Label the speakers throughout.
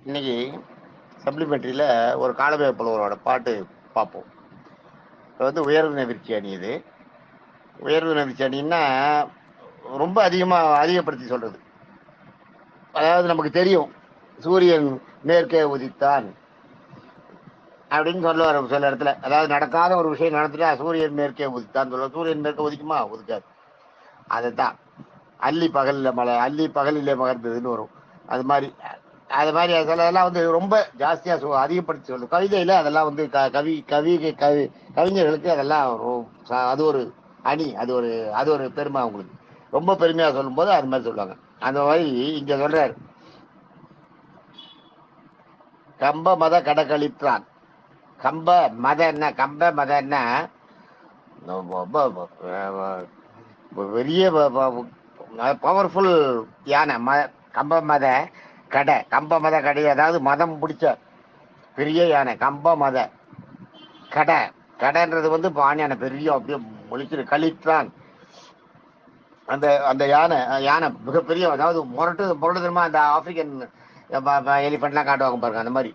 Speaker 1: இன்னைக்கு சப்ளிமெண்ட்ரியில் ஒரு காலவே புலவரோட பாட்டு பார்ப்போம். இப்போ உயர்வு நெகிழ்ச்சி அணி. இது உயர்வு நெகிழ்ச்சி அணின்னா ரொம்ப அதிகப்படுத்தி சொல்றது. அதாவது நமக்கு தெரியும் சூரியன் மேற்கே உதித்தான் அப்படின்னு சொல்லுவார் சில இடத்துல. அதாவது நடக்காத ஒரு விஷயம் நடந்துட்டா சூரியன் மேற்கே உதித்தான் சொல்லுவார். சூரியன் மேற்கே உதிக்குமா? உதிக்காது. அதுதான் அள்ளி பகலில் மழை, அள்ளி பகலிலே மகர்ந்ததுன்னு வரும். அது மாதிரி அதெல்லாம் ரொம்ப ஜாஸ்தியா அதிகப்படுத்தி சொல்லுது. கவிதையில அதெல்லாம் கவிஞர்களுக்கு அதெல்லாம் அது ஒரு அணி, அது ஒரு பெருமை. அவங்களுக்கு ரொம்ப பெருமையா சொல்லும் போது அது மாதிரி சொல்லுவாங்க. அந்த மாதிரி இங்க சொல்றாரு, கம்ப மத கடகளித்தான். கம்ப மத என்ன? கம்ப மத என்ன? பெரிய பவர்ஃபுல் யானை. கம்ப மத கடை, கம்ப மத கடை, அதாவது மதம் பிடிச்ச பெரிய யானை. கம்ப மத கடை, கடைன்றது பாணியான பெரிய அப்படியே முழிச்சிரு கழித்தான். அந்த அந்த யானை மிகப்பெரிய, அதாவது முரட்டு தனமா அந்த ஆப்பிரிக்கன் எலிஃபென்ட்லாம் காட்டுவாங்க பாருங்க, அந்த மாதிரி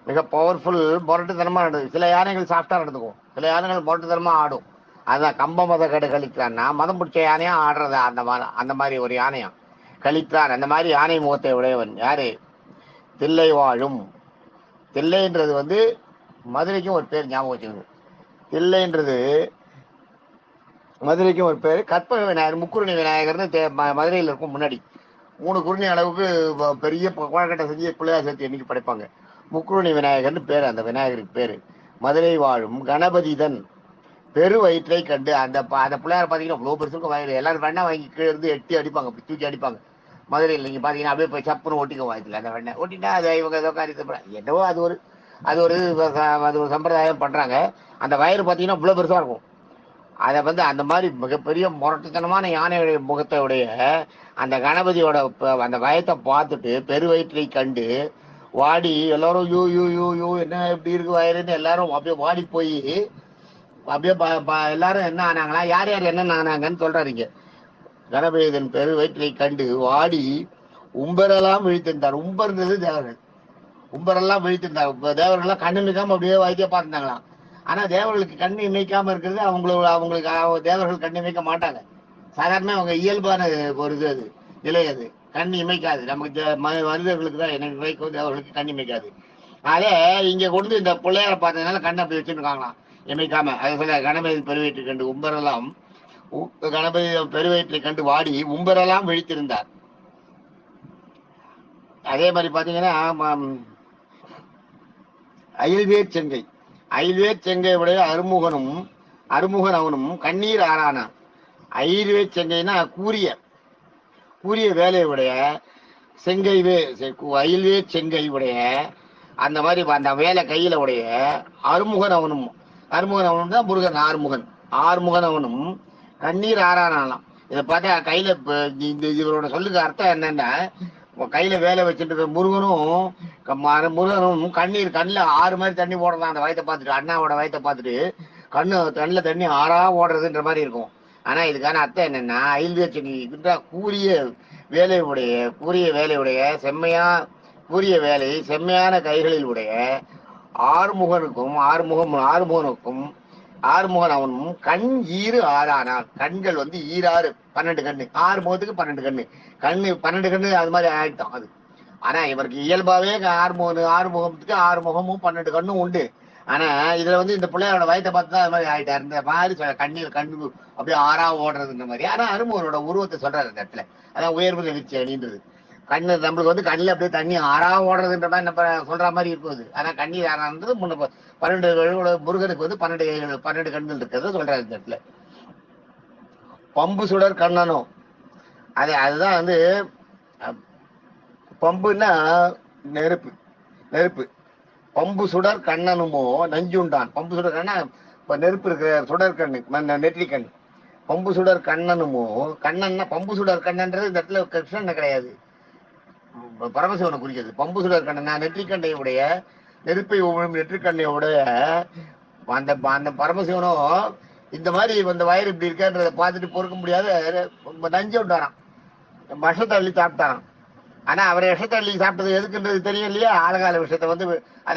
Speaker 1: மிக பவர்ஃபுல் முரட்டுத்தனமா நடந்தது. சில யானைகள் சாஃப்டா நடந்துக்கும், சில யானைகள் முரட்டுத்தனமா ஆடும். அதுதான் கம்ப மத கடை கழித்தான். மதம் பிடிச்ச யானையா ஆடுறது அந்த மாதிரி ஒரு யானையா கழித்தான். அந்த மாதிரி யானை முகத்தை உடையவன் யாரு? தில்லை வாழும். தில்லைன்றது மதுரைக்கும் ஒரு பேர், ஞாபகம் வச்சுக்கணும். தில்லைன்றது மதுரைக்கும் ஒரு பேர். கற்பக விநாயகர், முக்குருணி விநாயகர்னு மதுரையில் இருக்கும். முன்னாடி 3 குருணி அளவுக்கு பெரிய குழக்கட்டை செஞ்சு பிள்ளையார் சேர்த்து எண்ணிக்கை படைப்பாங்க. முக்குருணி விநாயகர்னு பேர் அந்த விநாயகருக்கு பேரு. மதுரை வாழும் கணபதிதன் பெரு வயிற்றை கண்டு. அந்த பிள்ளையார் பார்த்தீங்கன்னா இவ்வளோ பெருசுக்கும் வயிறு. எல்லாரும் வெண்ணெய் வாங்கி கீழே இருந்து எட்டி அடிப்பாங்க, அப்படி தூக்கி அடிப்பாங்க. மதுரையில் நீங்க பாத்தீங்கன்னா அப்படியே போய் சப்புன்னு ஒட்டிக்க வாய்த்துல அந்த வெண்ணெய் ஒட்டிட்டா அது இவங்க ஏதோ காரியத்தை என்னவோ அது ஒரு சம்பிரதாயம் பண்றாங்க. அந்த வயிறு பார்த்தீங்கன்னா இவ்வளோ பெருசா இருக்கும். அதை அந்த மாதிரி மிகப்பெரிய முரட்டுத்தனமான யானையுடைய முகத்தையுடைய அந்த கணபதியோட அந்த வயத்தை பார்த்துட்டு பெரு வயிற்றை கண்டு வாடி எல்லாரும் யூ யூ யூ யூ என்ன எப்படி இருக்கு வயிறுன்னு எல்லாரும் அப்படியே வாடி போய் அப்படியே எல்லாரும் என்ன ஆனாங்களா, யார் யார் என்ன ஆனாங்கன்னு சொல்றாருங்க. கணபதியின் பெரு வயிற்றை கண்டு வாடி உம்பரெல்லாம் விழித்திருந்தார். உம்பர்ன்றது தேவர்கள். உம்பரெல்லாம் விழித்திருந்தார். தேவர்கள்லாம் கண்ணு நிற்காம அப்படியே வைத்திய பார்த்துருந்தாங்களாம். ஆனா தேவர்களுக்கு கண்ணு இமைக்காம இருக்கிறது அவங்களுக்கு தேவர்கள் கண்ணு இமைக்க மாட்டாங்க. சாதாரண அவங்க இயல்பான ஒரு அது நிலை. அது கண் இமைக்காது. நமக்கு மனிதர்களுக்கு தான் எனக்கு இமைக்கும், தேவர்களுக்கு கண் இமைக்காது. அதே இங்க கொண்டு இந்த பிள்ளையார பார்த்ததுனால கண்ணை அப்படி வச்சுருக்காங்களாம் இமைக்காம. அதை சொல்ல கணபதி பெருவயிற்றை கண்டு உம்பரெல்லாம், கணபதி பெருவயிற்றை கண்டு வாடி உம்பரெல்லாம் விழித்திருந்தார். அதே மாதிரி பாத்தீங்கன்னா அயில்வேர் செங்கை, அயில்வேர் செங்கை உடைய அருமுகன் அவனும் கண்ணீர் ஆறானான். அயில்வேர் செங்கைனா கூறிய வேலையுடைய அயில்வேர் செங்கை உடைய அந்த மாதிரி அந்த வேலை கையில உடைய அருமுகன் அவனும் தான் முருகன். ஆறுமுகன் அவனும் கண்ணீர் ஆறானாலாம். இதை பார்த்தா கையில இவரோட சொல்லுக்கு அர்த்தம் என்னன்னா, கையில வேலை வச்சுட்டு முருகனும் கண்ணில் 6 மாதிரி தண்ணி போடலாம். அந்த வயத்தை பார்த்துட்டு, அண்ணாவோட வயத்தை பார்த்துட்டு கண்ணில் தண்ணி 6ஆ ஓடுறதுன்ற மாதிரி இருக்கும். ஆனா இதுக்கான அர்த்தம் என்னன்னா, அயில்வேர் வேலையுடைய செம்மையான கைகளில் உடைய ஆறுமுகன் அவனும் கண் ஈறு ஆறானான். கண்கள் ஈராறு 12 கண்ணு. 6 முகத்துக்கு 12 கண்ணு. 12 கண்ணு அது மாதிரி ஆயிட்டோம் அது. ஆனா இவருக்கு இயல்பாவே ஆறுமுகத்துக்கு 6 முகமும் 12 கண்ணும் உண்டு. ஆனா இதுல இந்த பிள்ளையோட வயத்தை பார்த்து தான் அது மாதிரி ஆயிட்டாரு. இந்த மாதிரி கண்ணு அப்படியே 6ஆ ஓடுறதுன்ற மாதிரி. ஆனா அருமுகனோட உருவத்தை சொல்றாரு அந்த இடத்துல. அதான் உயர்வு நெகிழ்ச்சி அணின்றது. கண்ணு நம்மளுக்கு கண்ணில் அப்படியே தண்ணி 6ஆ ஓடுறதுன்ற மாதிரி நம்ம சொல்ற மாதிரி இருக்குது. ஆனா கண்ணீர் 6ஆன்றது 12 முருகனுக்கு 12 கண்கள் இருக்கிறத சொல்றாரு இந்த இடத்துல. பம்பு சுடர் கண்ணனும் அதுதான் பம்புன்னா நெருப்பு. பம்பு சுடர் கண்ணனுமோ நஞ்சுண்டான். பம்பு சுடர் கண்ணா இப்ப நெருப்பு இருக்கிற சுடர் கண்ணு, நெற்றிக்கண். பம்பு சுடர் கண்ணனுமோ, கண்ணன்னா பம்பு சுடர் கண்ணன்றது இந்த இடத்துல கிருஷ்ணன் கிடையாது, பரமசிவனை குறிக்கிறது. பம்பு சுடர் கண்ணனா நெற்றிக்கண்ணை உடைய, நெருப்பை உமிழும் நெற்றிக்கண்ணை உடைய அந்த பரமசிவனும் இந்த மாதிரி இந்த வயிறு இப்படி இருக்கன்றதை பார்த்துட்டு பொறுக்க முடியாத நஞ்சு விட்டாரான், விஷத்தை அள்ளி சாப்பிட்டாரான். ஆனா அவரை விஷத்தள்ளி சாப்பிட்டது எதுக்குன்றது தெரியும் இல்லையா? ஆழகால விஷயத்த வந்து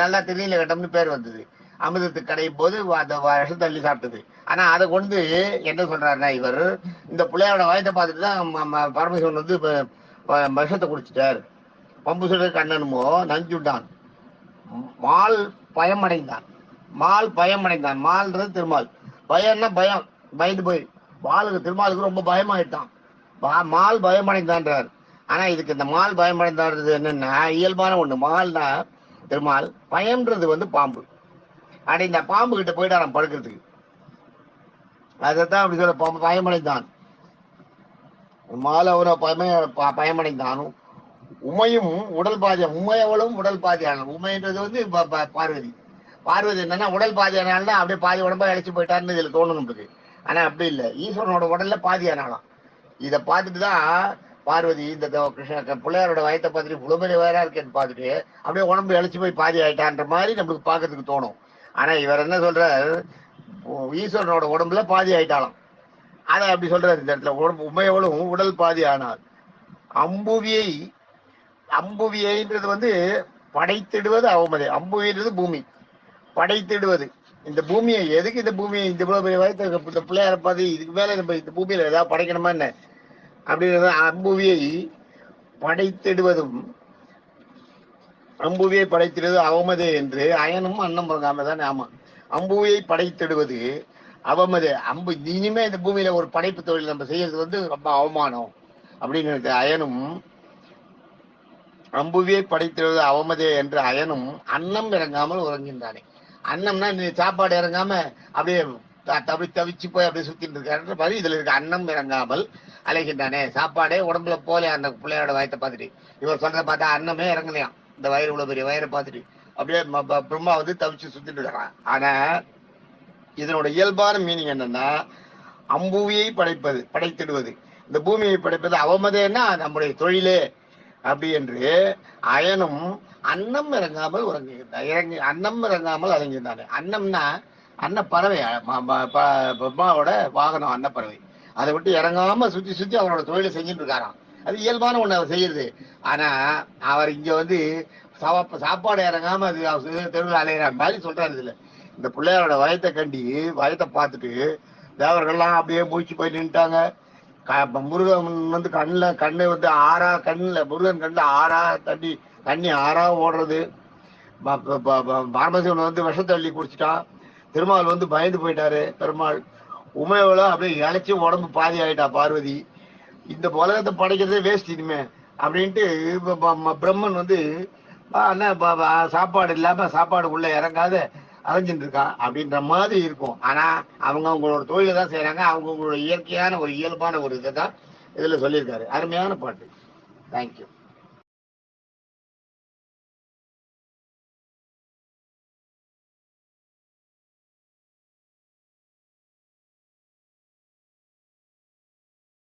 Speaker 1: நல்லா திருநீல கட்டம்னு பேர் வந்தது. அமிர்தத்துக்கு கடையும் போது அந்த விஷத்தள்ளி சாப்பிட்டது. ஆனா அதை கொண்டு என்ன சொல்றாருன்னா, இவர் இந்த பிள்ளையோட வயத்தை பார்த்துட்டு தான் பரமசிவன் வந்து விஷத்தை குடிச்சிட்டார். பம்பு சுடர் கண்ணனுமோ நஞ்சுண்டான், மால் பயமடைந்தான். மால் பயமடைந்தான். மால்ன்றது திருமால். பயம்னா பயம், பயந்து போய் மாலுக்கு திருமாலுக்கு ரொம்ப பயமாயிட்டான். மால் பயமடைந்தான்றார். ஆனா இதுக்கு இந்த மால் பயமடைந்தான்றது என்னன்னா இயல்பான ஒண்ணு. மால்னா திருமால், பயம்ன்றது வந்து பாம்பு. அட இந்த பாம்பு கிட்ட போயிட்டாராம் படுக்கிறதுக்கு. அதைத்தான் அப்படி சொல்ல பயமடைந்தான். மால் அவரை பயமடைந்தானும். உமையும் உடல் பாதியம், உமையவளும் உடல் பாதியான. உமைன்றது வந்து பார்வதி. பார்வதி என்னன்னா உடல் பாதியானால்னா அப்படியே பாதி உடம்பா இழைச்சி போயிட்டாருன்னு இதுல தோணும் நம்மளுக்கு. ஆனா அப்படி இல்லை, ஈஸ்வரனோட உடல்ல பாதியானாலாம். இதை பார்த்துட்டு தான் பார்வதி இந்த கிருஷ்ண பிள்ளையாரோட வயத்தை பார்த்துட்டு புலமொழி வயரா இருக்கேன்னு பார்த்துட்டு அப்படியே உடம்பு இழைச்சி போய் பாதி ஆயிட்டான்ற மாதிரி நம்மளுக்கு பார்க்கறதுக்கு தோணும். ஆனா இவர் என்ன சொல்றாரு, ஈஸ்வரனோட உடம்புல பாதி ஆயிட்டாலாம். அதை அப்படி சொல்றாரு இந்த இடத்துல. உடம்பு உமையவளும் உடல் பாதி ஆனார். அம்புவியை, அம்புவியைன்றது வந்து படைத்திடுவது அவமதி. அம்புவின்றது பூமி, படைத்திடுவது. இந்த பூமியை எதுக்கு, இந்த பூமியை இந்த இவ்வளவு பெரிய வயத்தை இந்த பிள்ளையார பார்த்து இதுக்கு மேல நம்ம இந்த பூமியில ஏதாவது படைக்கணுமா என்ன அப்படின்றது. அம்புவியை படைத்திடுவதும், அம்புவியை படைத்திடுவது அவமதே என்று அயனும் அன்னம் தான். ஆமா, அம்புவியை படைத்திடுவது அவமதே. இனிமே இந்த பூமியில ஒரு படைப்பு தொழில் நம்ம செய்யறது வந்து ரொம்ப அவமானம் அப்படின்னு அயனும். அம்புவியை படைத்திடுவது அவமதே என்று அயனும் அன்னம் இறங்காமல் உறங்கின்றானே. அன்னம்னா சாப்பாடு இறங்காம அப்படியே தவிச்சு போய் அப்படியே சுத்திட்டு இருக்காருன்ற மாதிரி இதுல இருக்க. அன்னம் இறங்காமல் அலைகின்றானே. சாப்பாடே உடம்புல போல அந்த பிள்ளையோட வயத்தை பார்த்துட்டு இவர் சொல்றத பார்த்தா அன்னமே இறங்கலையாம். இந்த வயிறு இவ்வளவு பெரிய வயிறை பார்த்துட்டு அப்படியே பிரம்மா வந்து தவிச்சு சுத்திட்டு இருக்கான். ஆனா இதனோட இயல்பான மீனிங் என்னன்னா, அம்புவியை படைத்திடுவது, இந்த பூமியை படைப்பது அவமதேன்னா நம்முடைய தொழிலே அப்படி என்று அயனும் அன்னம் இறங்காமல் உறங்குகின்றான். அன்னம் இறங்காமல் அடங்கியிருந்தானே. அன்னம்னா அன்ன பறவை, பிரம்மாவோட வாகனம் அன்னப்பறவை. அதை விட்டு இறங்காம சுத்தி சுத்தி அவரோட தொழிலை செஞ்சுட்டு இருக்காராம். அது இயல்பான ஒண்ணு அவர் செய்யறது. ஆனா அவர் இங்க வந்து சாப்பாடு இறங்காம அது தெருவில் அலையிற மாதிரி சொல்றாரு. இதுல இந்த பிள்ளையாரோட வயத்தை பார்த்துட்டு தேவர்கள்லாம் அப்படியே மூச்சு போய் நின்ட்டாங்க. முருகன் வந்து கண்ணு வந்து ஆறா, முருகன் கண்ணுல ஆறா தண்ணி ஆறா ஓடுறது. பரமசிவன் வந்து விஷத்தள்ளி குடிச்சிட்டான். திருமால் வந்து பயந்து போயிட்டாரு பெருமாள். உமையவளம் அப்படியே இழைச்சி உடம்பு பாதி ஆயிட்டா பார்வதி. இந்த உலகத்தை படைக்கிறதே வேஸ்ட் இனிமே அப்படின்ட்டு பிரம்மன் வந்து சாப்பாடு இல்லாம சாப்பாடு உள்ள இறங்காத அலைஞ்சிட்டு இருக்கான் அப்படின்ற மாதிரி இருக்கும். ஆனா அவங்க அவங்களோட தொழிலை தான் செய்யறாங்க. அவங்களோட இயற்கையான ஒரு இயல்பான ஒரு இதை தான் இதுல சொல்லியிருக்காரு. அருமையான பாட்டு. தேங்க்யூ.